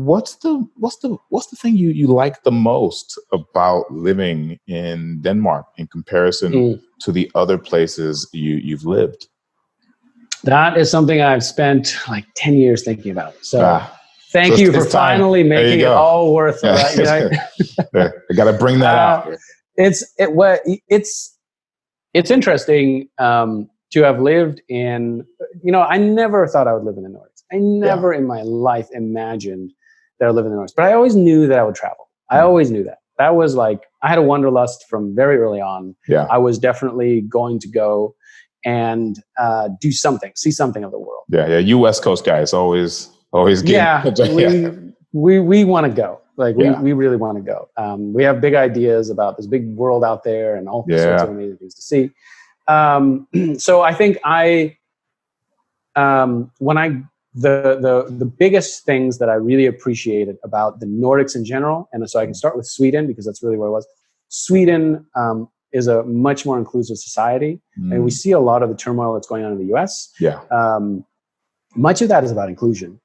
what's the thing you like the most about living in Denmark in comparison to the other places you've lived? That is something I've spent like 10 years thinking about. So thank you for finally making it all worth it. I got to bring that out. It's interesting to have lived in, I never thought I would live in the Nordics. I never in my life imagined that I would live in the Nordics, but I always knew that I would travel. I always knew that. That was like, I had a wanderlust from very early on. Yeah. I was definitely going to go and do something, see something of the world. Yeah. You West Coast guys always we want to go. Like we really want to go. We have big ideas about this big world out there and all sorts of amazing things to see. So I think the biggest things that I really appreciated about the Nordics in general, and so I can start with Sweden because that's really what it was. Sweden is a much more inclusive society, and we see a lot of the turmoil that's going on in the US. Yeah. Much of that is about inclusion,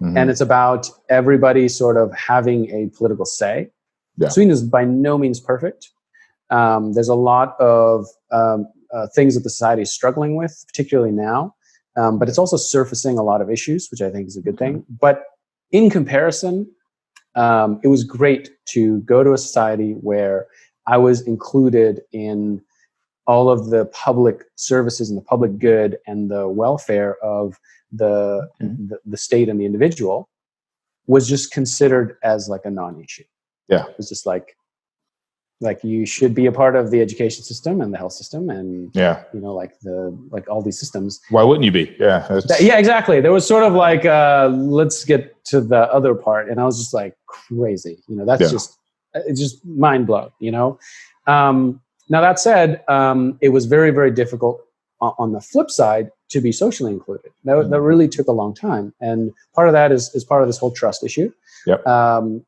and it's about everybody sort of having a political say. Yeah. Sweden is by no means perfect. There's a lot of things that the society is struggling with, particularly now. But it's also surfacing a lot of issues, which I think is a good thing. But in comparison, it was great to go to a society where I was included in all of the public services and the public good and the welfare of the state and the individual was just considered as like a non-issue. Yeah. It was just like you should be a part of the education system and the health system and like all these systems. Why wouldn't you be? Yeah. Yeah, exactly. There was sort of like let's get to the other part, and I was just like crazy. It's just mind blown. Now that said, it was very, very difficult on the flip side to be socially included. That really took a long time, and part of that is part of this whole trust issue. Yep.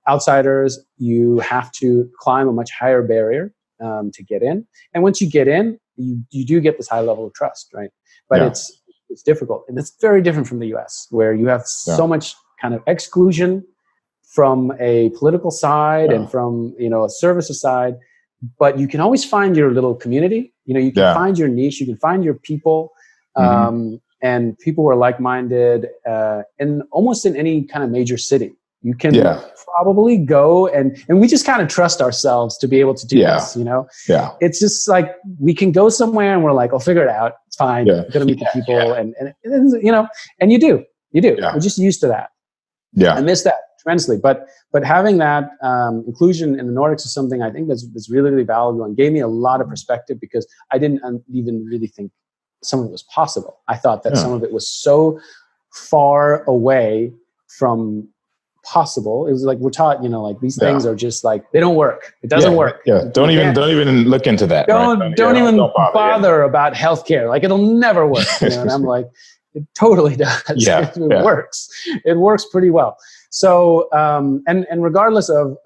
Outsiders, you have to climb a much higher barrier to get in, and once you get in, you do get this high level of trust, right? But it's difficult, and it's very different from the U.S., where you have so much kind of exclusion from a political side and from a services side, but you can always find your little community. You can find your niche, you can find your people, and people who are like-minded, in almost in any kind of major city. You can probably go and we just kind of trust ourselves to be able to do this, Yeah. It's just like we can go somewhere and we're like, I'll figure it out. It's fine. Yeah. I'm going to meet the people and you do. Yeah. We're just used to that. Yeah. I miss that tremendously. But having that inclusion in the Nordics is something I think that's really, really valuable and gave me a lot of perspective because I didn't even really think some of it was possible. I thought that some of it was so far away from possible. It was like we're taught, like these things are just like they don't work. It doesn't work. Yeah, don't even look into that. Don't even bother about healthcare. Like it'll never work. And I'm like, it totally does. Yeah, it works. It works pretty well. So and regardless of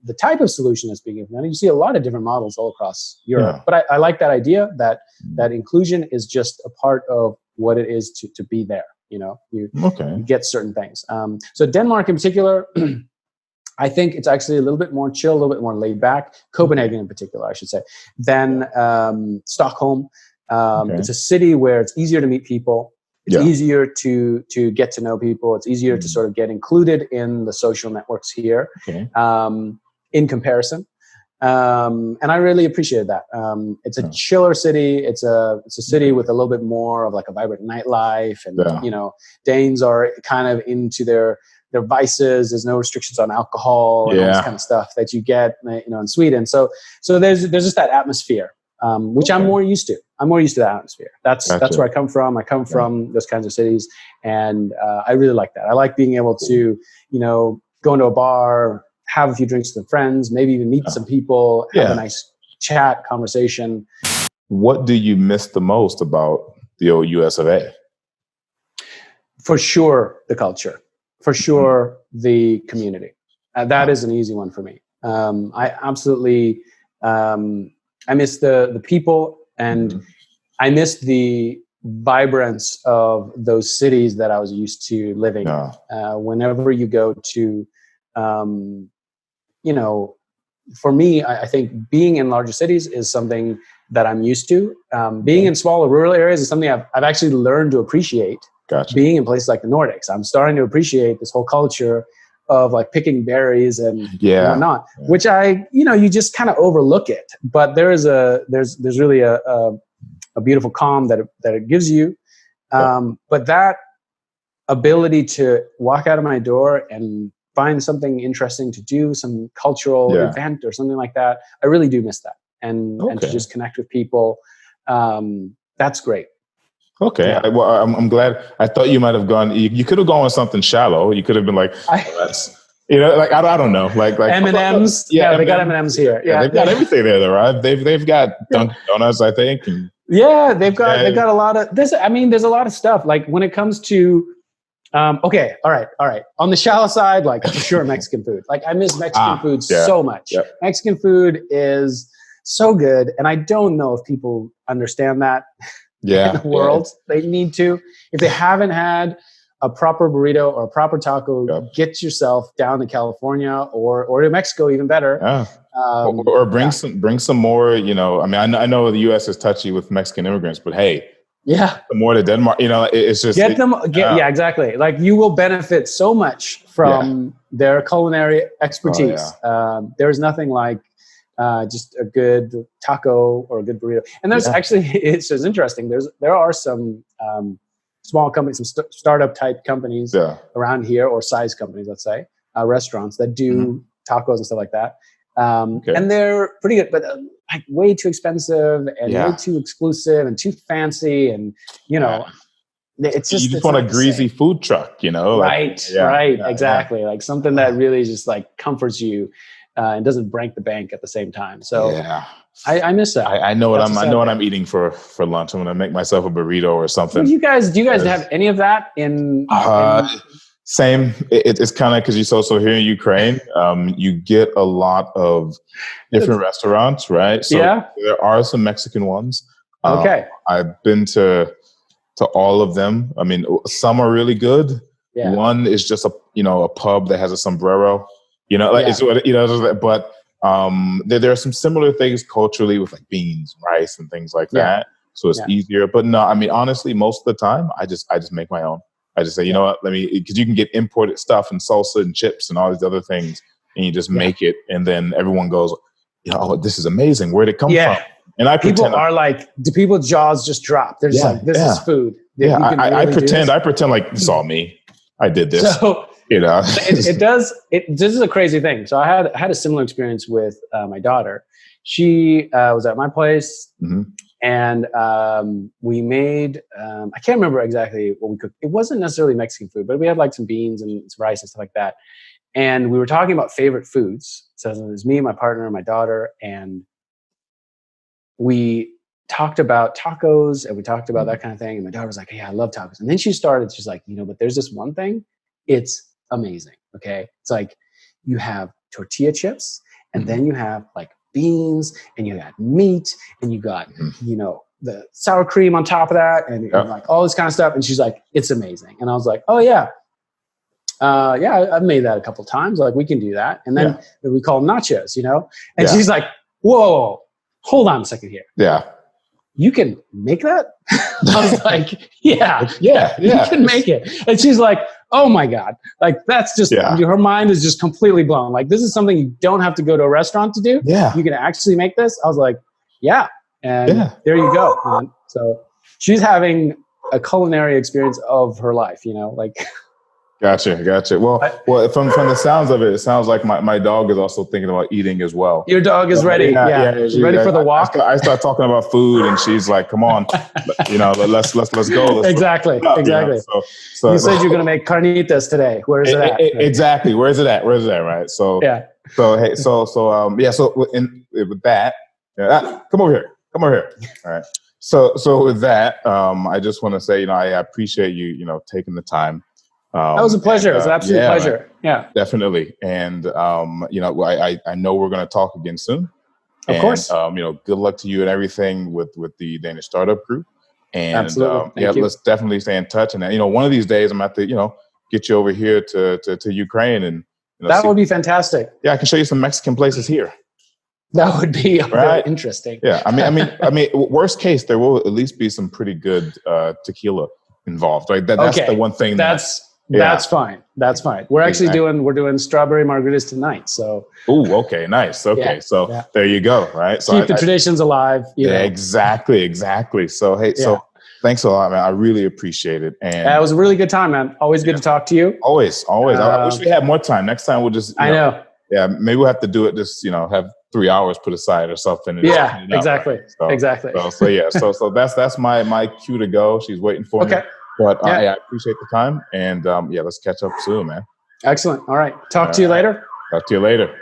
the type of solution that's being implemented, you see a lot of different models all across Europe. Yeah. But I like that idea that inclusion is just a part of what it is to be there. You get certain things. So Denmark in particular, I think it's actually a little bit more chill, a little bit more laid back. Copenhagen in particular, I should say, than Stockholm. It's a city where it's easier to meet people. It's easier to get to know people. It's easier to sort of get included in the social networks here in comparison. And I really appreciated that. It's a chiller city. It's a city with a little bit more of like a vibrant nightlife, and Danes are kind of into their vices. There's no restrictions on alcohol and all this kind of stuff that you get, in Sweden. So there's just that atmosphere, which I'm more used to. I'm more used to that atmosphere. That's where I come from. I come from those kinds of cities, and I really like that. I like being able to, go into a bar, have a few drinks with friends, maybe even meet some people, have a nice chat, conversation. What do you miss the most about the old US of A? For sure, the culture. For sure, the community. That is an easy one for me. I absolutely, I miss the people, and I miss the vibrance of those cities that I was used to living. Whenever you go to, you know, for me, I think being in larger cities is something that I'm used to. Being in smaller rural areas is something I've actually learned to appreciate. Gotcha. Being in places like the Nordics, I'm starting to appreciate this whole culture of like picking berries and whatnot, which you just kind of overlook it. But there's really a beautiful calm that it gives you. But that ability to walk out of my door and find something interesting to do, some cultural event or something like that, I really do miss that. And to just connect with people, that's great. Okay. Yeah. Well, I'm glad. I thought you might have gone. You could have gone with something shallow. You could have been like, that's, like I don't know, like M&Ms. Yeah, they got M&Ms here. Yeah, they've got everything there, though, right? They've got Dunkin' Donuts, I think. And, they've got a lot of this. I mean, there's a lot of stuff. Like when it comes to, okay, all right. On the shallow side, like for sure, Mexican food. Like I miss Mexican food so much. Yep. Mexican food is so good, and I don't know if people understand that. In the world, they need to. If they haven't had a proper burrito or a proper taco, get yourself down to California or to Mexico, even better. Or bring some more. I mean, I know the U.S. is touchy with Mexican immigrants, but hey, more to Denmark. It's just exactly. Like you will benefit so much from their culinary expertise. There's nothing like just a good taco or a good burrito. And there's actually, it's just interesting. There are some small companies, some startup type companies around here, or size companies, let's say, restaurants that do tacos and stuff like that. And they're pretty good, but like way too expensive and way too exclusive and too fancy. And, it's just, you just want a greasy food truck, Right, exactly. Like something that really just like comforts you. And doesn't break the bank at the same time. So I miss that. I know what I'm eating for lunch. I'm gonna make myself a burrito or something. Do you guys have any of that in same? It's kind of because you so here in Ukraine, you get a lot of different restaurants, right? So there are some Mexican ones. I've been to all of them. I mean, some are really good. One is just a pub that has a sombrero. But there are some similar things culturally with like beans, rice, and things like that. So it's easier. But no, I mean, honestly, most of the time, I just make my own. I just say, you know what, because you can get imported stuff and salsa and chips and all these other things, and you just make it, and then everyone goes, this is amazing. Where'd it come from? And people are like, do people's jaws just drop? They're just like, this is food. I pretend like it's all me. I did this. So, this is a crazy thing. So I had a similar experience with my daughter. She was at my place, and we made I can't remember exactly what we cooked. It wasn't necessarily Mexican food, but we had like some beans and some rice and stuff like that. And we were talking about favorite foods. So it was me, my partner, and my daughter, and we talked about tacos and we talked about that kind of thing. And my daughter was like, "Yeah, I love tacos." And then she's like, but there's this one thing. It's amazing. Okay. It's like you have tortilla chips, and then you have like beans, and you got meat, and you got, the sour cream on top of that, and like all this kind of stuff. And she's like, it's amazing. And I was like, oh yeah. I've made that a couple of times. Like we can do that. And then we call them nachos, and she's like, whoa, hold on a second here. Yeah. You can make that? I was like, yeah, you can make it. And she's like, oh my God. Like that's just, her mind is just completely blown. Like this is something you don't have to go to a restaurant to do. Yeah. You can actually make this. I was like, yeah. And there you go. Man. So she's having a culinary experience of her life, like. Gotcha. Well, from the sounds of it, it sounds like my dog is also thinking about eating as well. Your dog is ready. She's ready for the walk. I start talking about food, and she's like, "Come on, let's go." Exactly. So you said you're going to make carnitas today. Where is it at? Exactly. Where is it at? Right. So So hey, so with that, come over here. All right. So with that, I just want to say, I appreciate you, taking the time. That was a pleasure. It was an absolute pleasure. Yeah, definitely. And I know we're going to talk again soon. Of course. Good luck to you and everything with the Danish startup group. And Absolutely. let's definitely stay in touch. And one of these days I'm going to have to, get you over here to Ukraine, and that would be fantastic. Yeah, I can show you some Mexican places here. That would be very interesting. Yeah, I mean, worst case, there will at least be some pretty good tequila involved. Right? That's the one thing. That's fine. That's fine. We're actually doing strawberry margaritas tonight. So. Oh, okay, nice. Okay, there you go. Right. So keep the traditions alive. Exactly. So hey, so thanks a lot, man. I really appreciate it. And it was a really good time, man. Always good to talk to you. Always. I wish we had more time. Next time we'll just. I know. Yeah, maybe we'll have to do it. Just have 3 hours put aside or something. And exactly. Right? So, exactly. So that's my cue to go. She's waiting for me. But I appreciate the time, and let's catch up soon, man. Excellent. All right. Talk to you later. Talk to you later.